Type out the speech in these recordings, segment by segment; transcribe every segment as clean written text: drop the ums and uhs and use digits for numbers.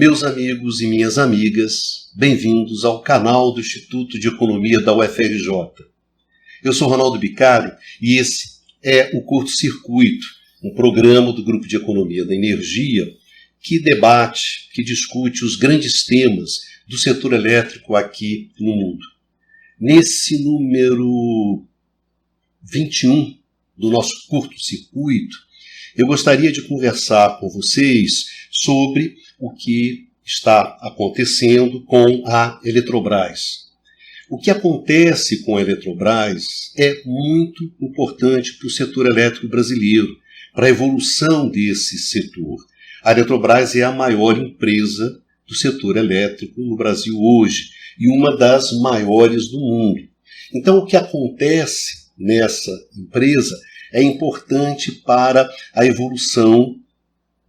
Meus amigos e minhas amigas, bem-vindos ao canal do Instituto de Economia da UFRJ. Eu sou Ronaldo Bicalho e esse é o Curto Circuito, um programa do Grupo de Economia da Energia que debate, que discute os grandes temas do setor elétrico aqui no mundo. Nesse número 21 do nosso Curto Circuito, eu gostaria de conversar com vocês sobre o que está acontecendo com a Eletrobras. O que acontece com a Eletrobras é muito importante para o setor elétrico brasileiro, para a evolução desse setor. A Eletrobras é a maior empresa do setor elétrico no Brasil hoje e uma das maiores do mundo. Então, o que acontece nessa empresa é importante para a evolução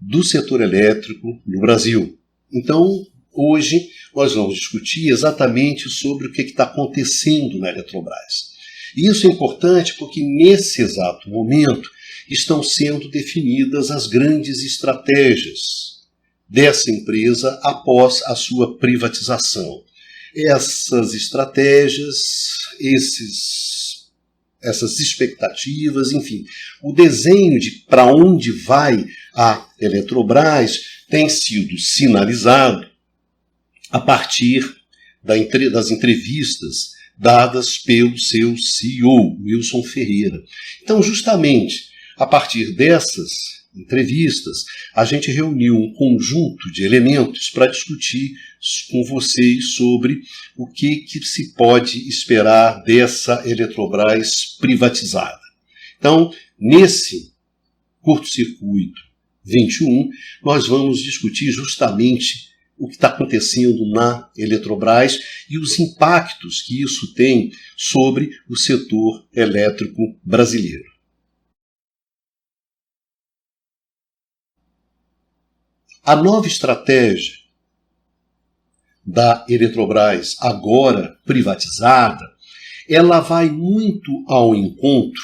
do setor elétrico no Brasil. Então, hoje, nós vamos discutir exatamente sobre o que está acontecendo na Eletrobras. E isso é importante porque, nesse exato momento, estão sendo definidas as grandes estratégias dessa empresa após a sua privatização. Essas estratégias, essas expectativas, enfim, o desenho de para onde vai a Eletrobras tem sido sinalizado a partir das entrevistas dadas pelo seu CEO, Wilson Ferreira. Então, justamente, a partir dessas entrevistas, a gente reuniu um conjunto de elementos para discutir com vocês sobre o que se pode esperar dessa Eletrobras privatizada. Então, nesse curto-circuito 21, nós vamos discutir justamente o que está acontecendo na Eletrobras e os impactos que isso tem sobre o setor elétrico brasileiro. A nova estratégia da Eletrobras, agora privatizada, ela vai muito ao encontro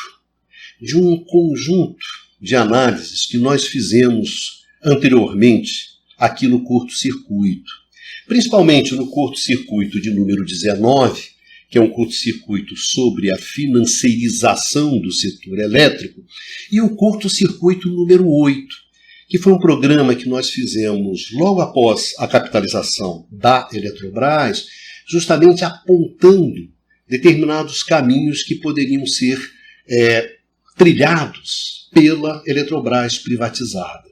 de um conjunto de análises que nós fizemos anteriormente aqui no curto-circuito. Principalmente no curto-circuito de número 19, que é um curto-circuito sobre a financeirização do setor elétrico, e o curto-circuito número 8, que foi um programa que nós fizemos logo após a capitalização da Eletrobras, justamente apontando determinados caminhos que poderiam ser trilhados pela Eletrobras privatizada.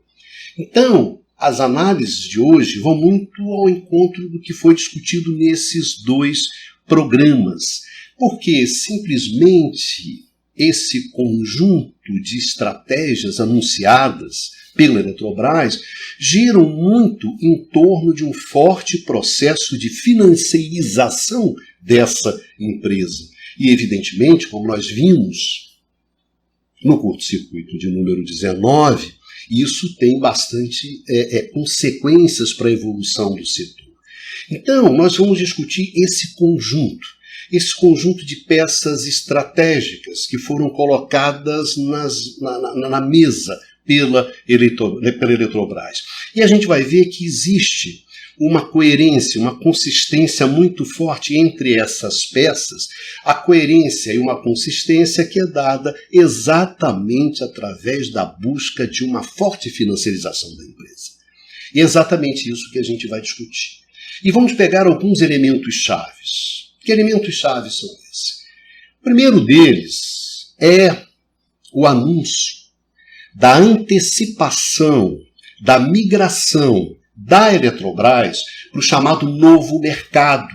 Então, as análises de hoje vão muito ao encontro do que foi discutido nesses dois programas, porque simplesmente esse conjunto de estratégias anunciadas pela Eletrobras giram muito em torno de um forte processo de financeirização dessa empresa. E, evidentemente, como nós vimos no curto-circuito de número 19, isso tem bastante consequências para a evolução do setor. Então, nós vamos discutir esse conjunto de peças estratégicas que foram colocadas na mesa pela Eletrobras. E a gente vai ver que existe uma coerência, uma consistência muito forte entre essas peças, a coerência e uma consistência que é dada exatamente através da busca de uma forte financiarização da empresa. E é exatamente isso que a gente vai discutir. E vamos pegar alguns elementos chaves. Que elementos chaves são esses? O primeiro deles é o anúncio da antecipação, da migração da Eletrobras para o chamado novo mercado,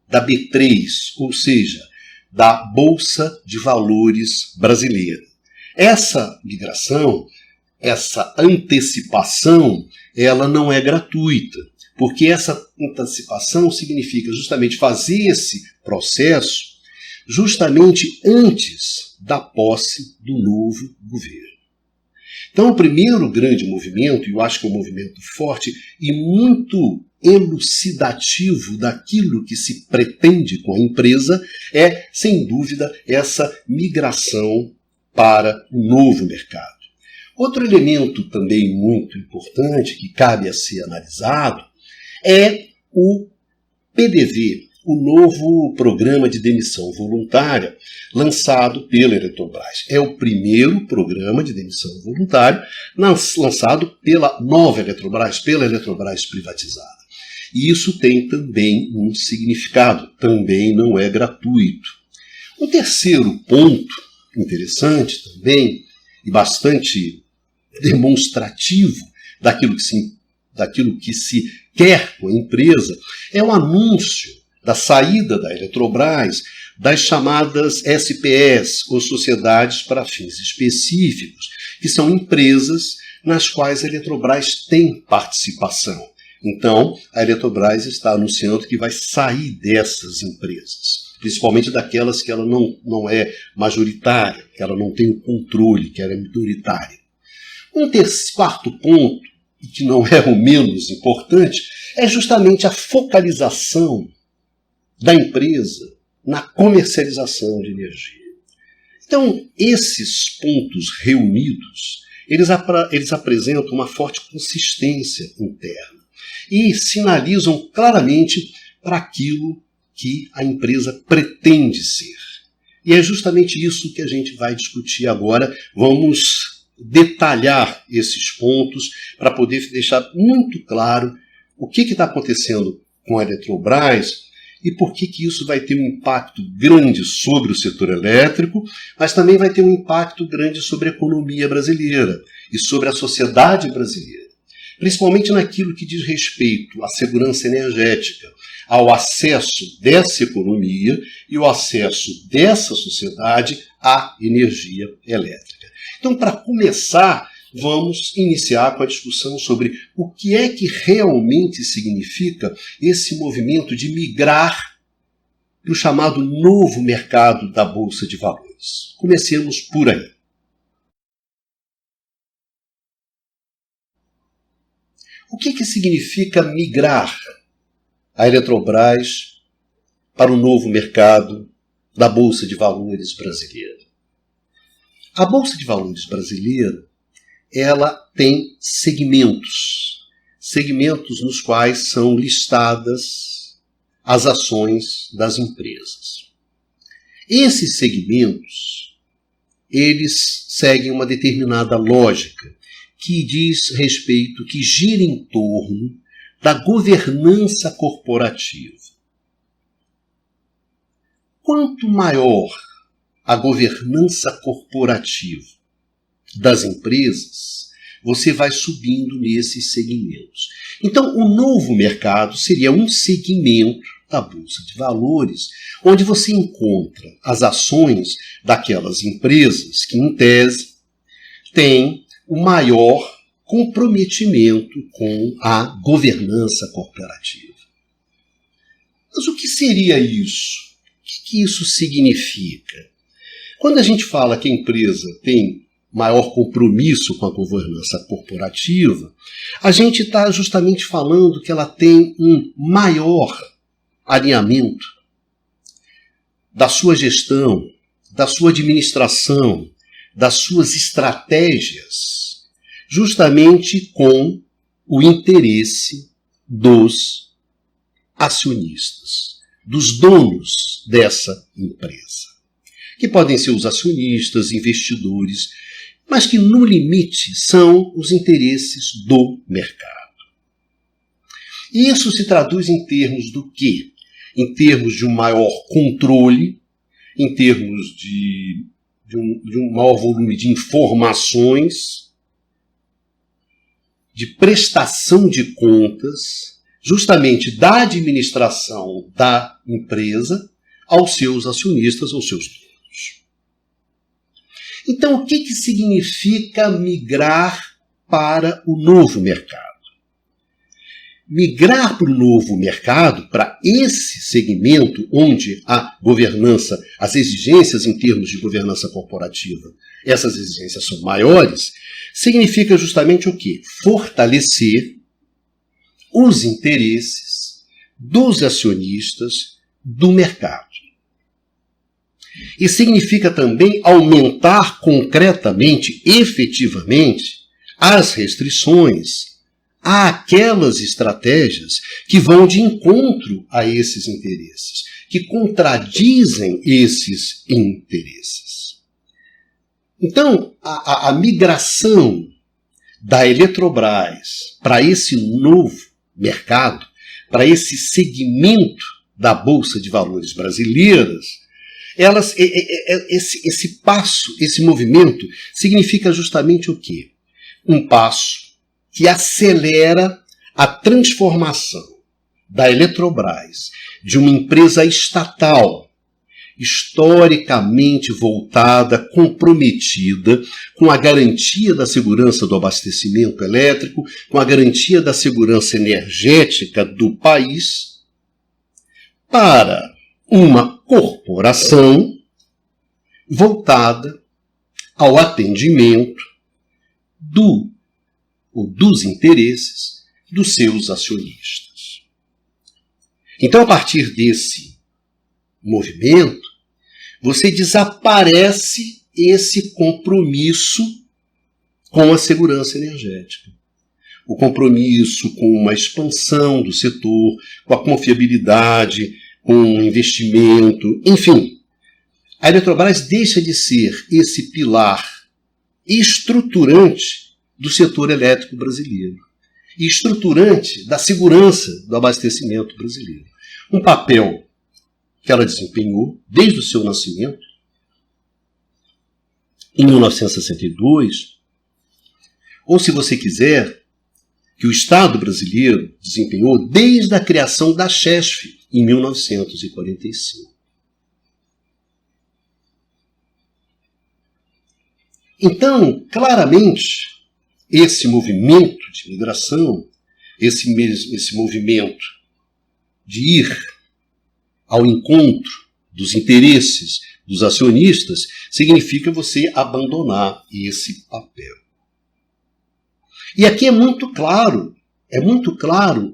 da B3, ou seja, da Bolsa de Valores brasileira. Essa migração, essa antecipação, ela não é gratuita, porque essa antecipação significa justamente fazer esse processo justamente antes da posse do novo governo. Então, o primeiro grande movimento, e eu acho que é um movimento forte e muito elucidativo daquilo que se pretende com a empresa, é, sem dúvida, essa migração para o novo mercado. Outro elemento também muito importante que cabe a ser analisado é o PDV, o novo programa de demissão voluntária lançado pela Eletrobras. É o primeiro programa de demissão voluntária lançado pela nova Eletrobras, pela Eletrobras privatizada. E isso tem também um significado, também não é gratuito. Um terceiro ponto interessante também, e bastante demonstrativo daquilo que se quer com a empresa, é o anúncio da saída da Eletrobras das chamadas SPS, ou Sociedades para Fins Específicos, que são empresas nas quais a Eletrobras tem participação. Então, a Eletrobras está anunciando que vai sair dessas empresas, principalmente daquelas que ela não é majoritária, que ela não tem o controle, que ela é minoritária. Um quarto ponto, e que não é o menos importante, é justamente a focalização da empresa na comercialização de energia. Então, esses pontos reunidos, eles apresentam uma forte consistência interna e sinalizam claramente para aquilo que a empresa pretende ser. E é justamente isso que a gente vai discutir agora. Vamos detalhar esses pontos para poder deixar muito claro o que está acontecendo com a Eletrobras e por que isso vai ter um impacto grande sobre o setor elétrico, mas também vai ter um impacto grande sobre a economia brasileira e sobre a sociedade brasileira, principalmente naquilo que diz respeito à segurança energética, ao acesso dessa economia e o acesso dessa sociedade à energia elétrica. Então, para começar, vamos iniciar com a discussão sobre o que é que realmente significa esse movimento de migrar para o chamado novo mercado da Bolsa de Valores. Comecemos por aí. O que significa migrar a Eletrobras para o novo mercado da Bolsa de Valores brasileira? A Bolsa de Valores brasileira, ela tem segmentos nos quais são listadas as ações das empresas. Esses segmentos, eles seguem uma determinada lógica que diz respeito, que gira em torno da governança corporativa. Quanto maior a governança corporativa das empresas, você vai subindo nesses segmentos. Então, o novo mercado seria um segmento da Bolsa de Valores, onde você encontra as ações daquelas empresas que, em tese, têm o maior comprometimento com a governança corporativa. Mas o que seria isso? O que isso significa? Quando a gente fala que a empresa tem maior compromisso com a governança corporativa, a gente está justamente falando que ela tem um maior alinhamento da sua gestão, da sua administração, das suas estratégias, justamente com o interesse dos acionistas, dos donos dessa empresa, que podem ser os acionistas, investidores, mas que no limite são os interesses do mercado. E isso se traduz em termos do quê? Em termos de um maior controle, em termos de um maior volume de informações, de prestação de contas, justamente da administração da empresa aos seus acionistas, aos seus donos. Então, o que significa migrar para o novo mercado? Migrar para o novo mercado, para esse segmento onde a governança, as exigências em termos de governança corporativa, essas exigências são maiores, significa justamente o quê? Fortalecer os interesses dos acionistas do mercado. E significa também aumentar concretamente, efetivamente, as restrições àquelas estratégias que vão de encontro a esses interesses, que contradizem esses interesses. Então, a migração da Eletrobras para esse novo mercado, para esse segmento da Bolsa de Valores brasileiras, esse passo, esse movimento, significa justamente o quê? Um passo que acelera a transformação da Eletrobras de uma empresa estatal, historicamente voltada, comprometida com a garantia da segurança do abastecimento elétrico, com a garantia da segurança energética do país, para uma corporação voltada ao atendimento dos interesses dos seus acionistas. Então, a partir desse movimento, você desaparece esse compromisso com a segurança energética. O compromisso com uma expansão do setor, com a confiabilidade, com o investimento, enfim. A Eletrobras deixa de ser esse pilar estruturante do setor elétrico brasileiro e estruturante da segurança do abastecimento brasileiro. Um papel que ela desempenhou desde o seu nascimento, em 1962, ou, se você quiser, que o Estado brasileiro desempenhou desde a criação da Chesf, em 1945. Então, claramente, esse movimento de migração, esse movimento de ir ao encontro dos interesses dos acionistas, significa você abandonar esse papel. E aqui é muito claro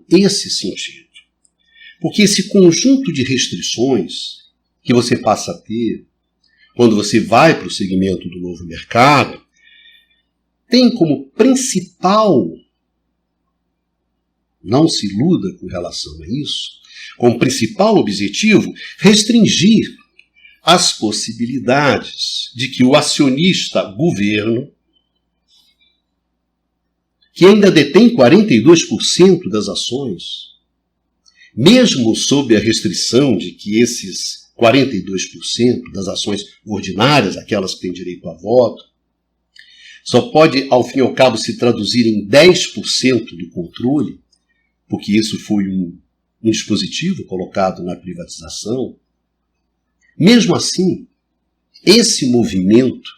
esse sentido. Porque esse conjunto de restrições que você passa a ter quando você vai para o segmento do novo mercado, tem como principal, não se iluda com relação a isso, como principal objetivo, restringir as possibilidades de que o acionista governo, que ainda detém 42% das ações, mesmo sob a restrição de que esses 42% das ações ordinárias, aquelas que têm direito a voto, só pode, ao fim e ao cabo, se traduzir em 10% do controle, porque isso foi um dispositivo colocado na privatização. Mesmo assim, esse movimento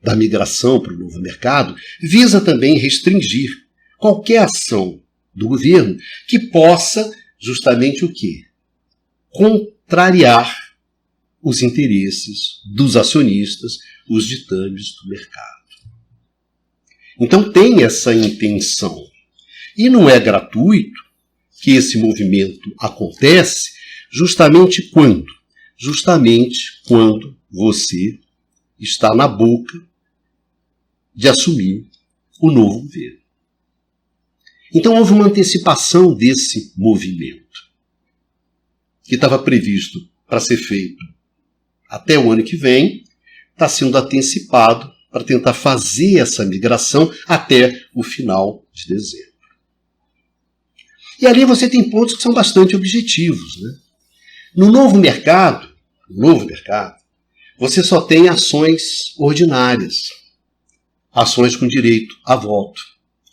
da migração para o novo mercado visa também restringir qualquer ação do governo que possa justamente o quê? Contrariar os interesses dos acionistas, os ditames do mercado. Então tem essa intenção. E não é gratuito que esse movimento acontece justamente quando? Justamente quando você está na boca de assumir o novo governo. Então houve uma antecipação desse movimento, que estava previsto para ser feito até o ano que vem, está sendo antecipado para tentar fazer essa migração até o final de dezembro. E ali você tem pontos que são bastante objetivos, né? No novo mercado, você só tem ações ordinárias, ações com direito a voto,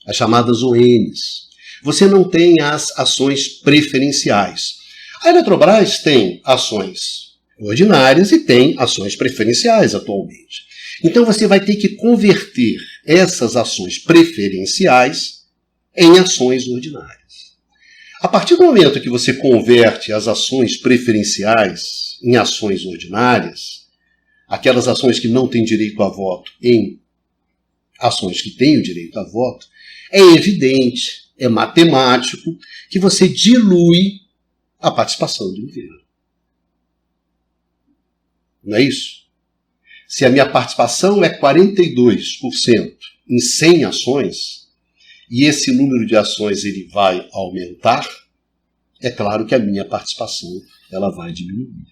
as chamadas ONs. Você não tem as ações preferenciais. A Eletrobras tem ações ordinárias e tem ações preferenciais atualmente. Então você vai ter que converter essas ações preferenciais em ações ordinárias. A partir do momento que você converte as ações preferenciais em ações ordinárias, aquelas ações que não têm direito a voto em ações que têm o direito a voto, é evidente, é matemático, que você dilui a participação do governo. Não é isso? Se a minha participação é 42% em 100 ações, e esse número de ações ele vai aumentar, é claro que a minha participação ela vai diminuir.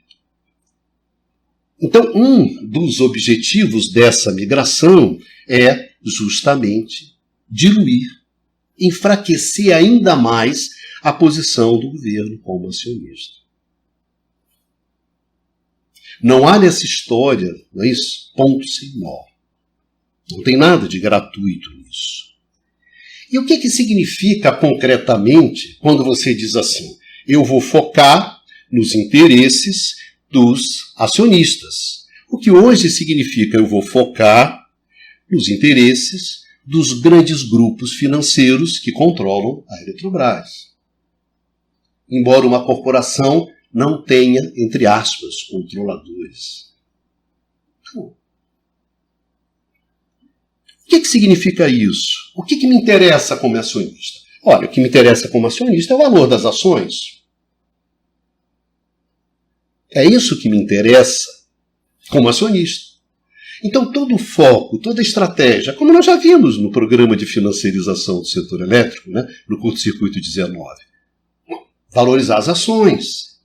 Então, um dos objetivos dessa migração é justamente diluir, enfraquecer ainda mais a posição do governo como acionista. Não há nessa história, não é isso? Ponto sem nó. Não tem nada de gratuito nisso. E o que significa concretamente quando você diz assim, eu vou focar nos interesses dos acionistas? O que hoje significa eu vou focar nos interesses dos grandes grupos financeiros que controlam a Eletrobras. Embora uma corporação não tenha, entre aspas, controladores. O que significa isso? O que me interessa como acionista? Olha, o que me interessa como acionista é o valor das ações. É isso que me interessa como acionista. Então, todo o foco, toda a estratégia, como nós já vimos no programa de financiarização do setor elétrico, né, no curto-circuito 19, valorizar as ações.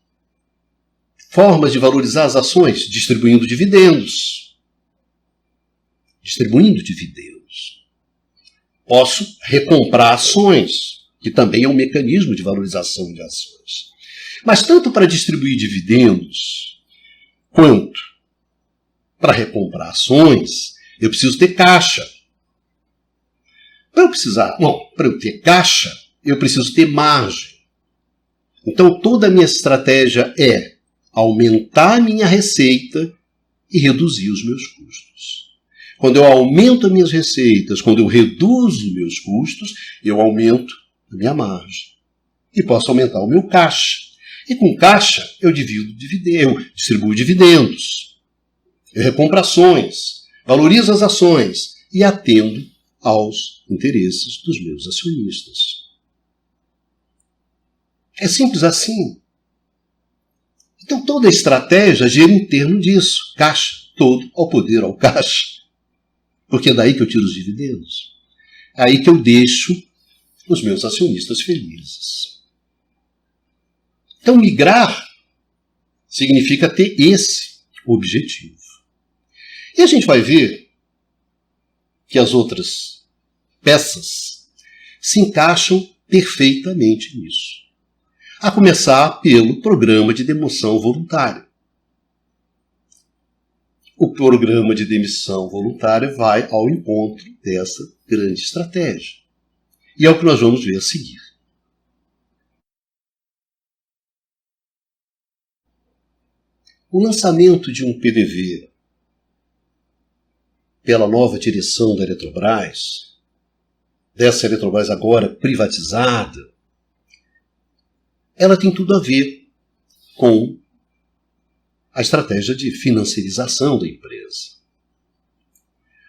Formas de valorizar as ações, distribuindo dividendos. Distribuindo dividendos. Posso recomprar ações, que também é um mecanismo de valorização de ações. Mas tanto para distribuir dividendos, quanto para recomprar ações, eu preciso ter caixa. Para eu ter caixa, eu preciso ter margem. Então toda a minha estratégia é aumentar a minha receita e reduzir os meus custos. Quando eu aumento as minhas receitas, quando eu reduzo meus custos, eu aumento a minha margem. E posso aumentar o meu caixa. E com caixa, eu distribuo dividendos. Eu recompro ações, valorizo as ações e atendo aos interesses dos meus acionistas. É simples assim. Então toda a estratégia gira em torno disso. Caixa, todo ao poder ao caixa. Porque é daí que eu tiro os dividendos. É aí que eu deixo os meus acionistas felizes. Então migrar significa ter esse objetivo. E a gente vai ver que as outras peças se encaixam perfeitamente nisso. A começar pelo programa de demissão voluntária. O programa de demissão voluntária vai ao encontro dessa grande estratégia. E é o que nós vamos ver a seguir. O lançamento de um PDV pela nova direção da Eletrobras, dessa Eletrobras agora privatizada, ela tem tudo a ver com a estratégia de financiarização da empresa.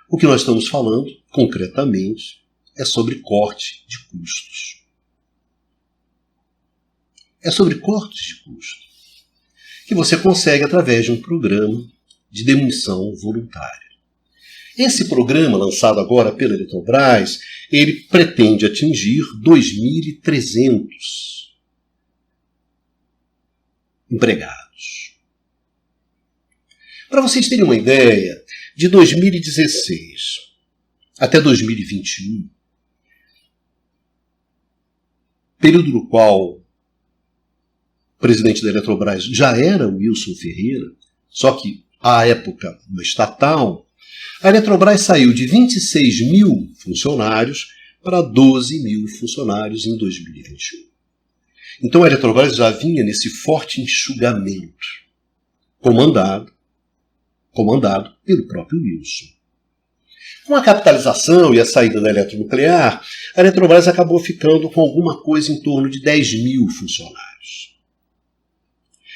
O que nós estamos falando, concretamente, é sobre corte de custos. É sobre cortes de custos que você consegue através de um programa de demissão voluntária. Esse programa, lançado agora pela Eletrobras, ele pretende atingir 2.300 empregados. Para vocês terem uma ideia, de 2016 até 2021, período no qual o presidente da Eletrobras já era o Wilson Ferreira, só que, à época, uma estatal, a Eletrobras saiu de 26 mil funcionários para 12 mil funcionários em 2021. Então a Eletrobras já vinha nesse forte enxugamento, comandado pelo próprio Wilson. Com a capitalização e a saída da eletronuclear, a Eletrobras acabou ficando com alguma coisa em torno de 10 mil funcionários.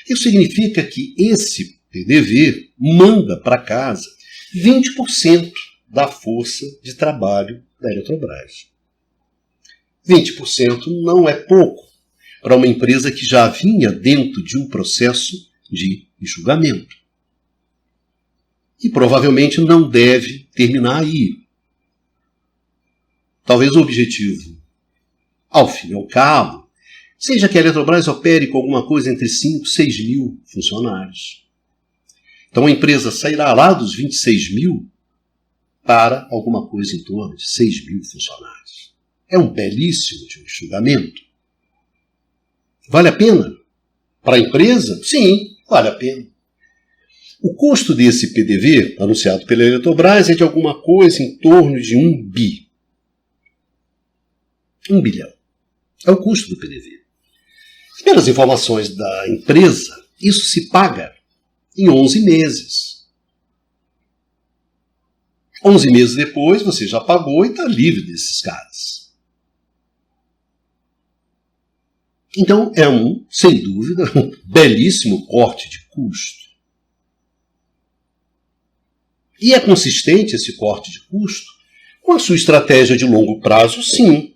Isso significa que esse PDV manda para casa 20% da força de trabalho da Eletrobras. 20% não é pouco para uma empresa que já vinha dentro de um processo de enxugamento. E provavelmente não deve terminar aí. Talvez o objetivo Ao fim e ao cabo, seja que a Eletrobras opere com alguma coisa entre 5 e 6 mil funcionários. Então a empresa sairá lá dos 26 mil para alguma coisa em torno de 6 mil funcionários. É um belíssimo de um enxugamento. Vale a pena? Para a empresa? Sim, vale a pena. O custo desse PDV, anunciado pela Eletrobras, é de alguma coisa em torno de 1 bi. 1 bilhão. É o custo do PDV. Pelas informações da empresa, isso se paga em 11 meses. 11 meses depois, você já pagou e está livre desses caras. Então, é sem dúvida, um belíssimo corte de custo. E é consistente esse corte de custo com a sua estratégia de longo prazo, sim.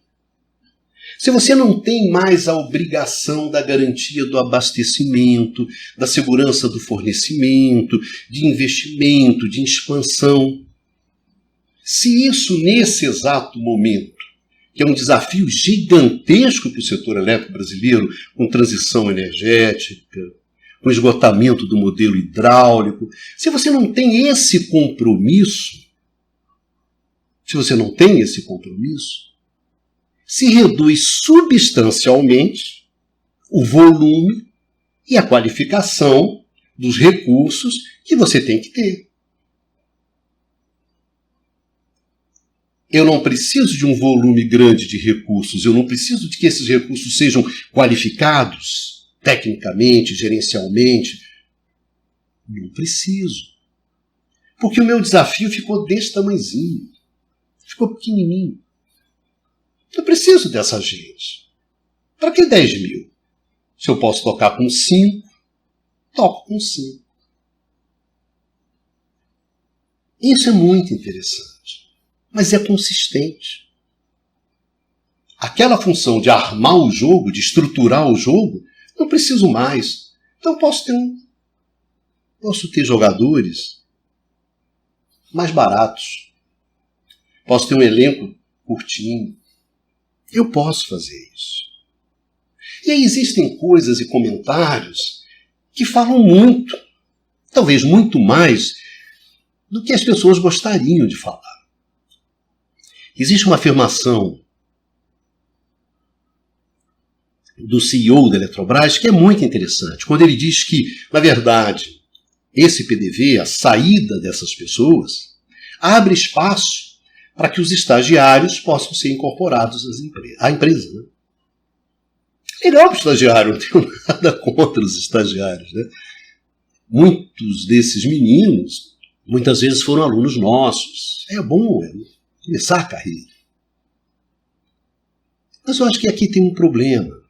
Se você não tem mais a obrigação da garantia do abastecimento, da segurança do fornecimento, de investimento, de expansão, se isso nesse exato momento, que é um desafio gigantesco para o setor elétrico brasileiro, com transição energética, com esgotamento do modelo hidráulico, se você não tem esse compromisso, se reduz substancialmente o volume e a qualificação dos recursos que você tem que ter. Eu não preciso de um volume grande de recursos, eu não preciso de que esses recursos sejam qualificados tecnicamente, gerencialmente. Não preciso. Porque o meu desafio ficou desse tamanhozinho. Ficou pequenininho. Eu preciso dessa gente. Para que 10 mil? Se eu posso tocar com 5, toco com 5. Isso é muito interessante. Mas é consistente. Aquela função de armar o jogo, de estruturar o jogo, não preciso mais. Então posso ter jogadores mais baratos. Posso ter um elenco curtinho. Eu posso fazer isso. E aí existem coisas e comentários que falam muito, talvez muito mais, do que as pessoas gostariam de falar. Existe uma afirmação do CEO da Eletrobras que é muito interessante, quando ele diz que, na verdade, esse PDV, a saída dessas pessoas, abre espaço para que os estagiários possam ser incorporados à empresa. Né? Legal para o estagiário, não tenho nada contra os estagiários. Né? Muitos desses meninos, muitas vezes foram alunos nossos. É bom começar a carreira. Mas eu acho que aqui tem um problema.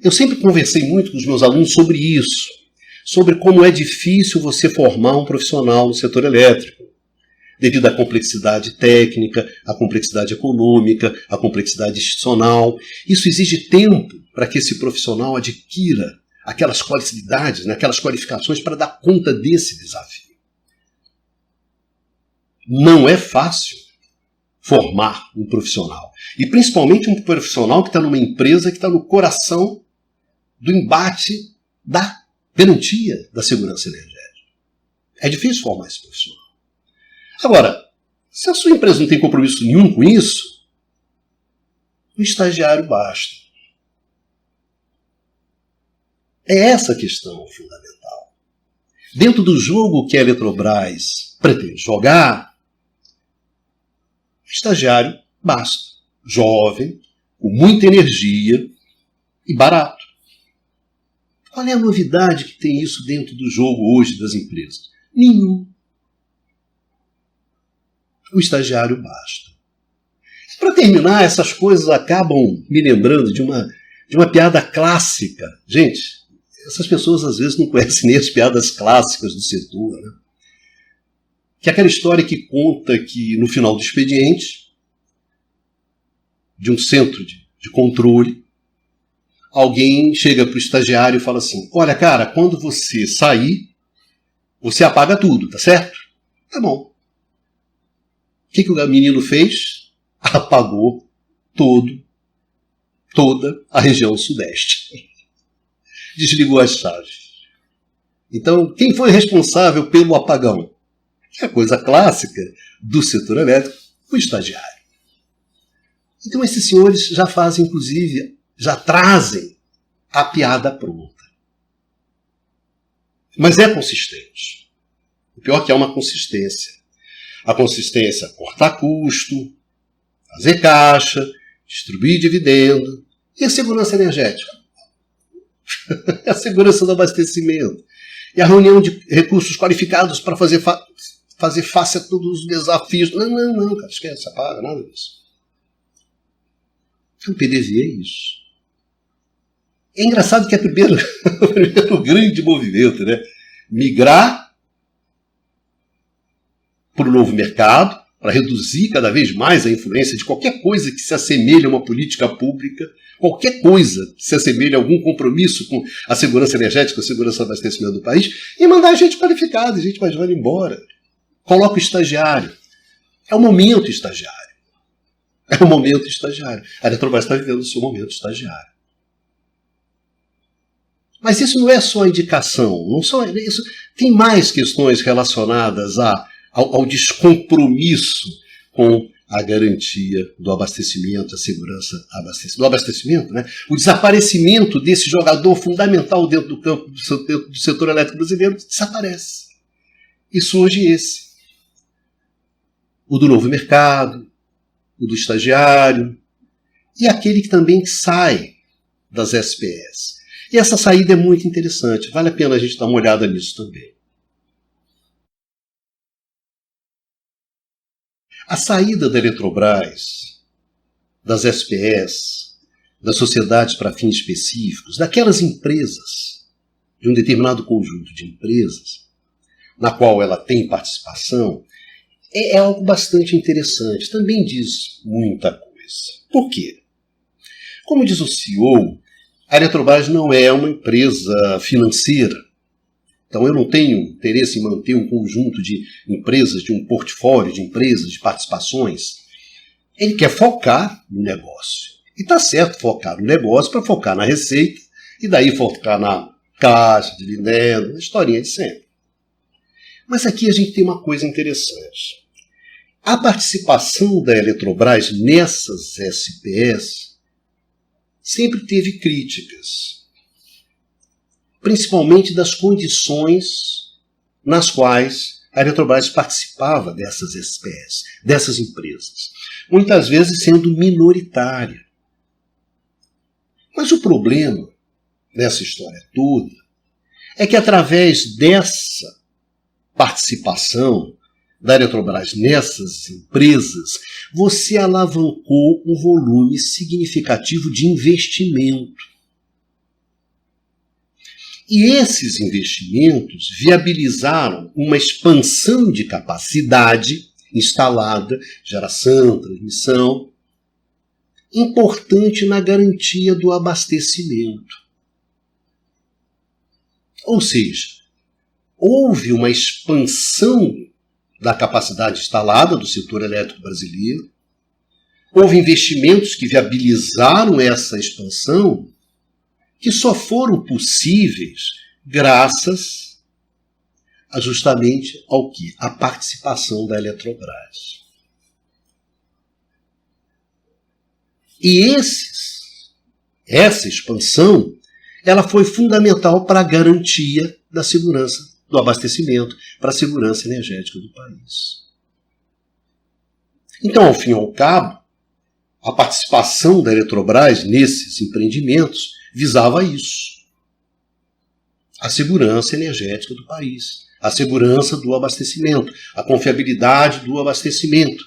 Eu sempre conversei muito com os meus alunos sobre isso, sobre como é difícil você formar um profissional no setor elétrico, devido à complexidade técnica, à complexidade econômica, à complexidade institucional. Isso exige tempo para que esse profissional adquira aquelas qualidades, aquelas qualificações para dar conta desse desafio. Não é fácil formar um profissional. E principalmente um profissional que está numa empresa que está no coração do embate da garantia da segurança energética. É difícil formar esse profissional. Agora, se a sua empresa não tem compromisso nenhum com isso, o estagiário basta. É essa a questão fundamental. Dentro do jogo que a Eletrobras pretende jogar, o estagiário basta. Jovem, com muita energia e barato. Qual é a novidade que tem isso dentro do jogo hoje das empresas? Nenhum. O estagiário basta. Para terminar, essas coisas acabam me lembrando de uma piada clássica. Gente, essas pessoas às vezes não conhecem nem as piadas clássicas do setor, né? Que é aquela história que conta que no final do expediente, de um centro de controle, alguém chega para o estagiário e fala assim: olha, cara, quando você sair, você apaga tudo, tá certo? Tá bom. O que o menino fez? apagou toda a região sudeste. Desligou as chaves. Então, quem foi responsável pelo apagão? Que é a coisa clássica do setor elétrico, o estagiário. Então, esses senhores já fazem, inclusive, já trazem a piada pronta. Mas é consistente. O pior é que é uma consistência. A consistência é cortar custo, fazer caixa, distribuir dividendo. E a segurança energética? É a segurança do abastecimento. E a reunião de recursos qualificados para fazer face a todos os desafios. Não, cara, esquece, apaga, nada disso. O PDV é isso. É engraçado que é o primeiro grande movimento, né? Migrar para o novo mercado, para reduzir cada vez mais a influência de qualquer coisa que se assemelhe a uma política pública, qualquer coisa que se assemelhe a algum compromisso com a segurança energética, a segurança do abastecimento do país, e mandar gente qualificada, gente mais velha embora. Coloca o estagiário. É o momento estagiário. É o momento estagiário. A Eletrobras está vivendo o seu momento estagiário. Mas isso não é só indicação. Não só isso. Tem mais questões relacionadas ao descompromisso com a garantia do abastecimento, a segurança do abastecimento, né? O desaparecimento desse jogador fundamental dentro do campo do setor elétrico brasileiro desaparece. E surge esse. O do novo mercado, o do estagiário, e aquele que também sai das SPS. E essa saída é muito interessante, vale a pena a gente dar uma olhada nisso também. A saída da Eletrobras, das SPS, das sociedades para fins específicos, daquelas empresas, de um determinado conjunto de empresas, na qual ela tem participação, é algo bastante interessante, também diz muita coisa. Por quê? Como diz o CEO, a Eletrobras não é uma empresa financeira. Então eu não tenho interesse em manter um conjunto de empresas, de um portfólio de empresas, de participações. Ele quer focar no negócio. E está certo focar no negócio para focar na receita e daí focar na caixa, dividendo, na historinha de sempre. Mas aqui a gente tem uma coisa interessante. A participação da Eletrobras nessas SPS sempre teve críticas, principalmente das condições nas quais a Eletrobras participava dessas SPS, dessas empresas, muitas vezes sendo minoritária. Mas o problema dessa história toda é que através dessa participação da Eletrobras nessas empresas, você alavancou um volume significativo de investimento. E esses investimentos viabilizaram uma expansão de capacidade instalada, geração, transmissão, importante na garantia do abastecimento. Ou seja, houve uma expansão da capacidade instalada do setor elétrico brasileiro, houve investimentos que viabilizaram essa expansão, que só foram possíveis graças justamente ao que? A participação da Eletrobras. E essa expansão, ela foi fundamental para a garantia da segurança do abastecimento, para a segurança energética do país. Então, ao fim e ao cabo, a participação da Eletrobras nesses empreendimentos visava isso. A segurança energética do país, a segurança do abastecimento, a confiabilidade do abastecimento,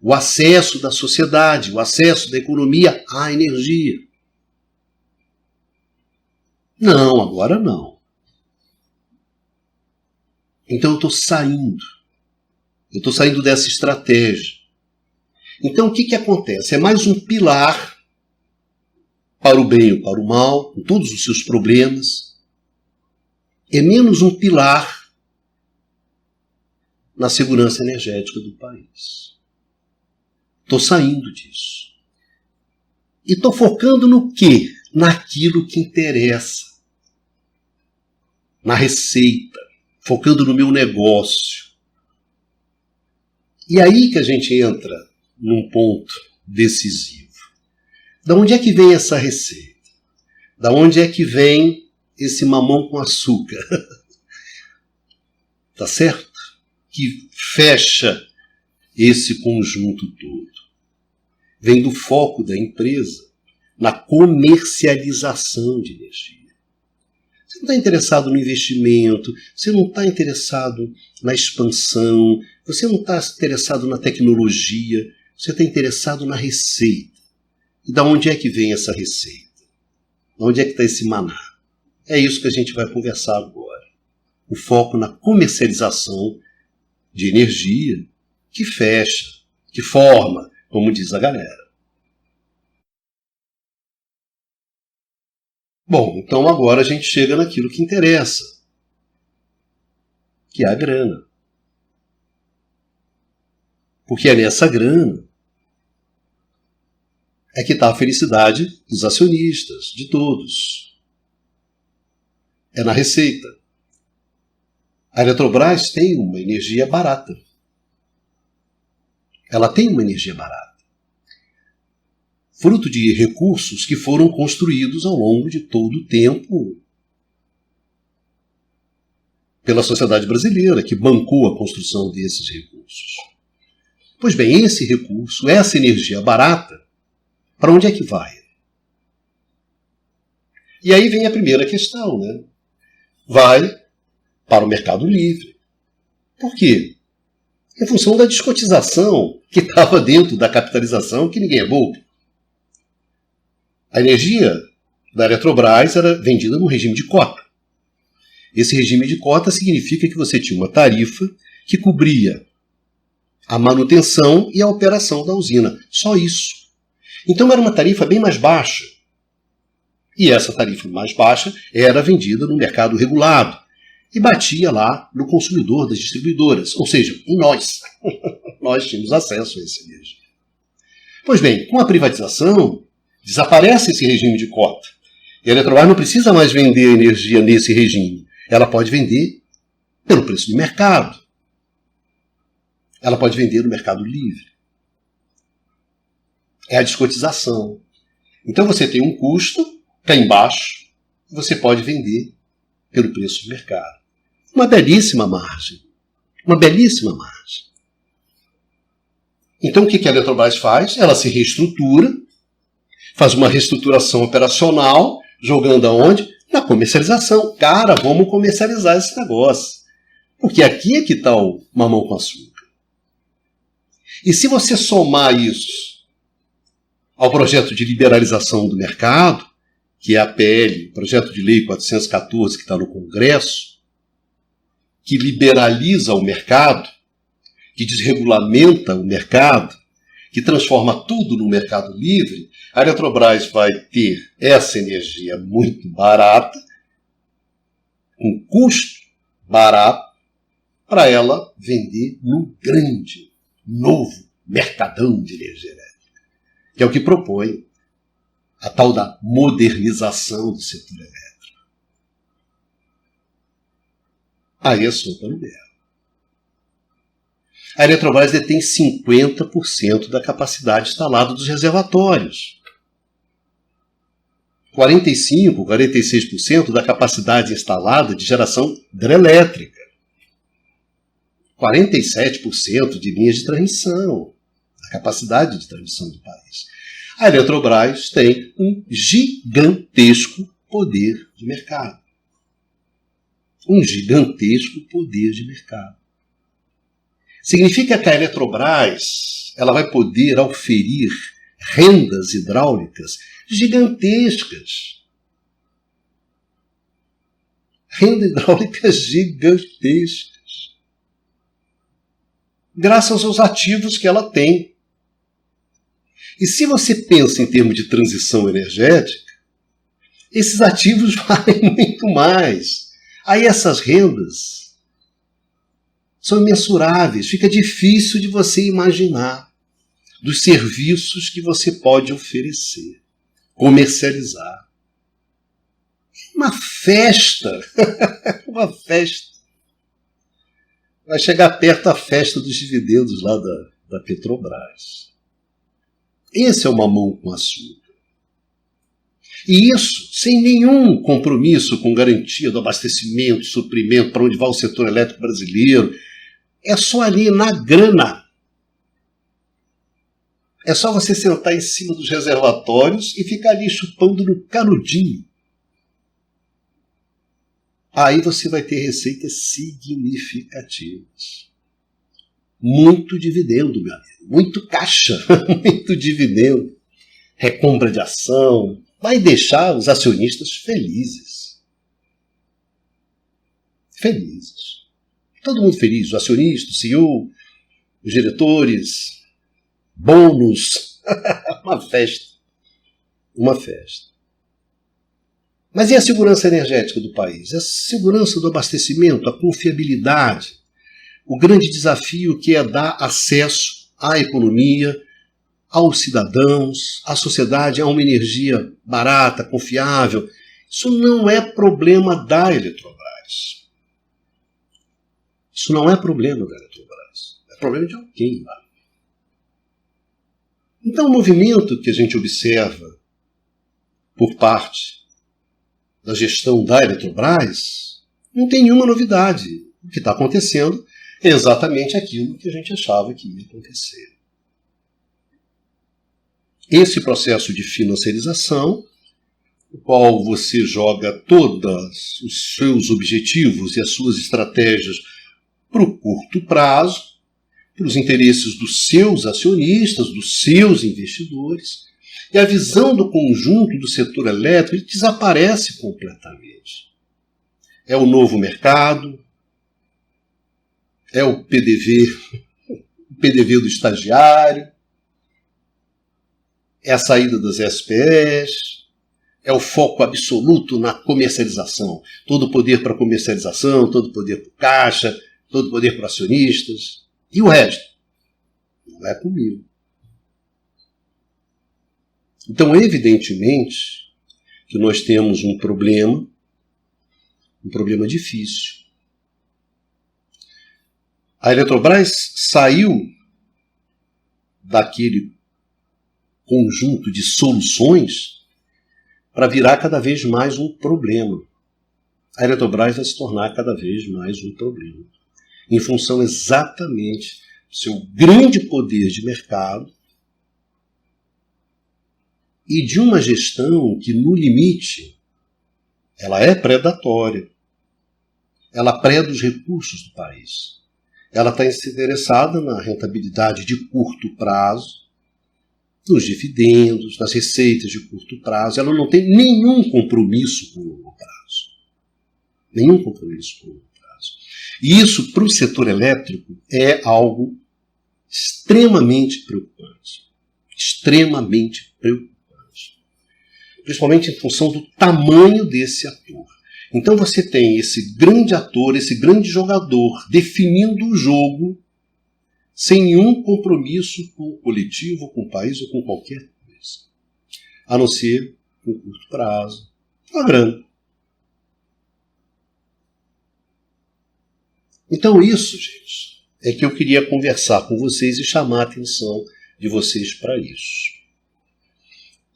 o acesso da sociedade, o acesso da economia à energia. Não, agora não. Então eu estou saindo. Eu estou saindo dessa estratégia. Então o que acontece? É mais um pilar para o bem ou para o mal, com todos os seus problemas. É menos um pilar na segurança energética do país. Estou saindo disso. E estou focando no quê? Naquilo que interessa. Na receita. Focando no meu negócio. E aí que a gente entra num ponto decisivo. Da onde é que vem essa receita? Da onde é que vem esse mamão com açúcar? Tá certo? Que fecha esse conjunto todo. Vem do foco da empresa na comercialização de energia. Você não está interessado no investimento, você não está interessado na expansão, você não está interessado na tecnologia, você está interessado na receita. E da onde é que vem essa receita? Da onde é que está esse maná? É isso que a gente vai conversar agora. O foco na comercialização de energia que fecha, que forma, como diz a galera. Bom, então agora a gente chega naquilo que interessa, que é a grana. Porque é nessa grana é que está a felicidade dos acionistas, de todos. É na receita. A Eletrobras tem uma energia barata. Ela tem uma energia barata. Fruto de recursos que foram construídos ao longo de todo o tempo pela sociedade brasileira, que bancou a construção desses recursos. Pois bem, esse recurso, essa energia barata, para onde é que vai? E aí vem a primeira questão, né? Vai para o mercado livre. Por quê? Em função da descotização que estava dentro da capitalização, que ninguém é bobo. A energia da Eletrobras era vendida no regime de cota. Esse regime de cota significa que você tinha uma tarifa que cobria a manutenção e a operação da usina. Só isso. Então era uma tarifa bem mais baixa. E essa tarifa mais baixa era vendida no mercado regulado e batia lá no consumidor das distribuidoras, ou seja, em nós. Nós tínhamos acesso a essa energia. Pois bem, com a privatização, desaparece esse regime de cota. E a Eletrobras não precisa mais vender energia nesse regime. Ela pode vender pelo preço de mercado. Ela pode vender no mercado livre. É a descotização. Então você tem um custo, cá embaixo, você pode vender pelo preço de mercado. Uma belíssima margem. Uma belíssima margem. Então o que a Eletrobras faz? Ela se reestrutura, faz uma reestruturação operacional, jogando aonde? Na comercialização. Cara, vamos comercializar esse negócio. Porque aqui é que está o mamão com açúcar. E se você somar isso ao projeto de liberalização do mercado, que é a PL, projeto de lei 414, que está no Congresso, que liberaliza o mercado, que desregulamenta o mercado, que transforma tudo no mercado livre, a Eletrobras vai ter essa energia muito barata, com custo barato, para ela vender no grande, novo mercadão de energia elétrica, que é o que propõe a tal da modernização do setor elétrico. Aí é sopa no mel. A Eletrobras detém 50% da capacidade instalada dos reservatórios. 45%, 46% da capacidade instalada de geração hidrelétrica. 47% de linhas de transmissão, a capacidade de transmissão do país. A Eletrobras tem um gigantesco poder de mercado. Um gigantesco poder de mercado. Significa que a Eletrobras ela vai poder oferir rendas hidráulicas gigantescas. Rendas hidráulicas gigantescas. Graças aos ativos que ela tem. E se você pensa em termos de transição energética, esses ativos valem muito mais. Aí essas rendas são imensuráveis, fica difícil de você imaginar. dos serviços que você pode oferecer, comercializar. Uma festa, uma festa. Vai chegar perto a festa dos dividendos lá da Petrobras. Esse é o mamão com açúcar. E isso sem nenhum compromisso com garantia do abastecimento, suprimento, para onde vai o setor elétrico brasileiro. É só ali na grana. É só você sentar em cima dos reservatórios e ficar ali chupando no canudinho. Aí você vai ter receitas significativas. Muito dividendo, meu amigo. Muito caixa, muito dividendo. Recompra de ação. Vai deixar os acionistas felizes. Felizes. Todo mundo feliz. O acionista, o CEO, os diretores, bônus. Uma festa. Uma festa. Mas e a segurança energética do país? A segurança do abastecimento, a confiabilidade, o grande desafio que é dar acesso à economia, aos cidadãos, à sociedade, a uma energia barata, confiável. Isso não é problema da Eletrobras. Isso não é problema da Eletrobras. É problema de alguém lá. Então o movimento que a gente observa por parte da gestão da Eletrobras, não tem nenhuma novidade. O que está acontecendo é exatamente aquilo que a gente achava que ia acontecer. Esse processo de financiarização, o qual você joga todos os seus objetivos e as suas estratégias para o curto prazo, para os interesses dos seus acionistas, dos seus investidores, e a visão do conjunto do setor elétrico ele desaparece completamente. É o novo mercado, é o PDV do estagiário, é a saída das SPEs, é o foco absoluto na comercialização. Todo o poder para comercialização, todo o poder para o caixa, todo o poder para acionistas. E o resto? Não é comigo. Então, evidentemente, que nós temos um problema difícil. A Eletrobras saiu daquele conjunto de soluções para virar cada vez mais um problema. A Eletrobras vai se tornar cada vez mais um problema, em função exatamente do seu grande poder de mercado e de uma gestão que, no limite, ela é predatória. Ela preda os recursos do país. Ela está interessada na rentabilidade de curto prazo, nos dividendos, nas receitas de curto prazo. Ela não tem nenhum compromisso com o longo prazo. Nenhum compromisso com o longo prazo. E isso, para o setor elétrico, é algo extremamente preocupante. Extremamente preocupante. Principalmente em função do tamanho desse ator. Então você tem esse grande ator, esse grande jogador definindo o jogo sem nenhum compromisso com o coletivo, com o país ou com qualquer coisa. A não ser com curto prazo, com a grana. Então isso, gente, é que eu queria conversar com vocês e chamar a atenção de vocês para isso.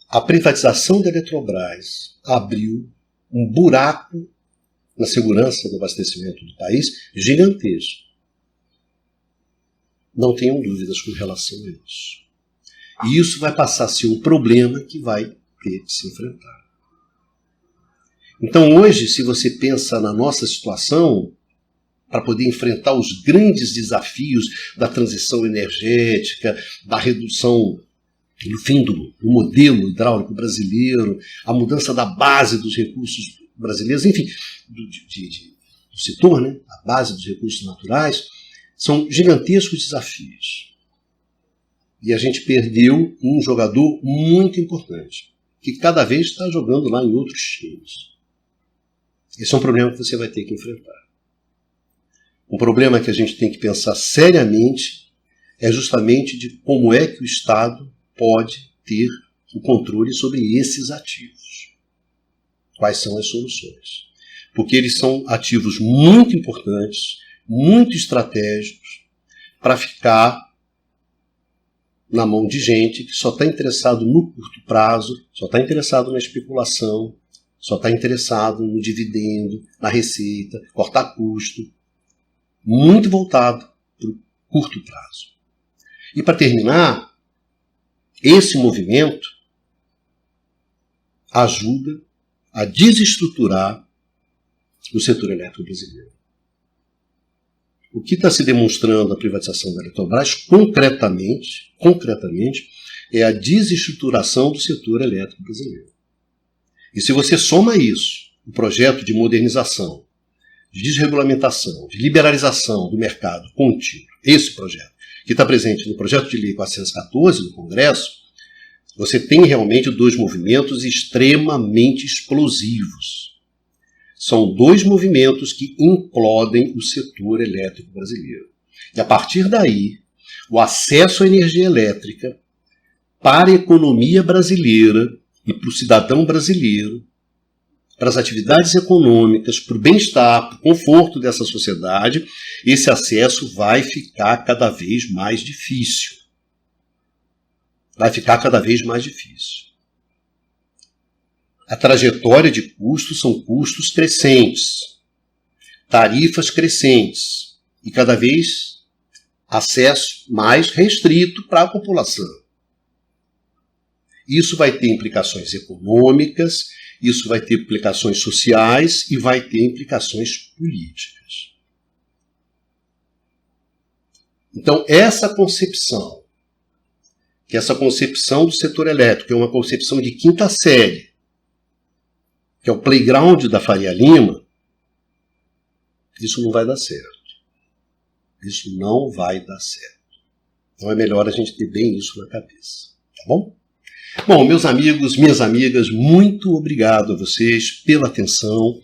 A privatização da Eletrobras abriu um buraco na segurança do abastecimento do país gigantesco. Não tenham dúvidas com relação a isso. E isso vai passar a ser um problema que vai ter que se enfrentar. Então hoje, se você pensa na nossa situação, para poder enfrentar os grandes desafios da transição energética, da redução no fim do modelo hidráulico brasileiro, a mudança da base dos recursos brasileiros, enfim, do setor, né? A base dos recursos naturais, são gigantescos desafios. E a gente perdeu um jogador muito importante, que cada vez está jogando lá em outros times. Esse é um problema que você vai ter que enfrentar. Um problema que a gente tem que pensar seriamente é justamente de como é que o Estado pode ter o controle sobre esses ativos. Quais são as soluções? Porque eles são ativos muito importantes, muito estratégicos, para ficar na mão de gente que só está interessado no curto prazo, só está interessado na especulação, só está interessado no dividendo, na receita, cortar custo, muito voltado para o curto prazo. E para terminar, esse movimento ajuda a desestruturar o setor elétrico brasileiro. O que está se demonstrando a privatização da Eletrobras, concretamente, é a desestruturação do setor elétrico brasileiro. E se você soma isso, o projeto de modernização, de desregulamentação, de liberalização do mercado contínuo, esse projeto, que está presente no projeto de lei 414 do Congresso, você tem realmente dois movimentos extremamente explosivos. São dois movimentos que implodem o setor elétrico brasileiro. E a partir daí, o acesso à energia elétrica para a economia brasileira e para o cidadão brasileiro, para as atividades econômicas, para o bem-estar, para o conforto dessa sociedade, esse acesso vai ficar cada vez mais difícil. Vai ficar cada vez mais difícil. A trajetória de custos são custos crescentes, tarifas crescentes e cada vez acesso mais restrito para a população. Isso vai ter implicações econômicas, isso vai ter implicações sociais e vai ter implicações políticas. Então, essa concepção do setor elétrico é uma concepção de quinta série, que é o playground da Faria Lima, isso não vai dar certo. Isso não vai dar certo. Então é melhor a gente ter bem isso na cabeça. Tá bom? Bom, meus amigos, minhas amigas, muito obrigado a vocês pela atenção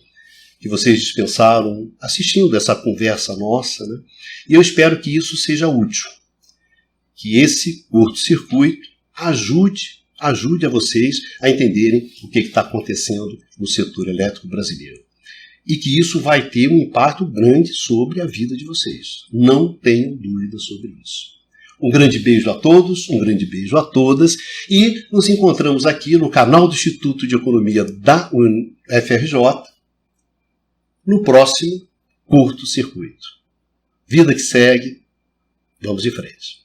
que vocês dispensaram assistindo essa conversa nossa, né? E eu espero que isso seja útil. Que esse curto-circuito ajude a vocês a entenderem o que está acontecendo no setor elétrico brasileiro. E que isso vai ter um impacto grande sobre a vida de vocês. Não tenham dúvida sobre isso. Um grande beijo a todos, um grande beijo a todas e nos encontramos aqui no canal do Instituto de Economia da UFRJ no próximo curto-circuito. Vida que segue, vamos em frente.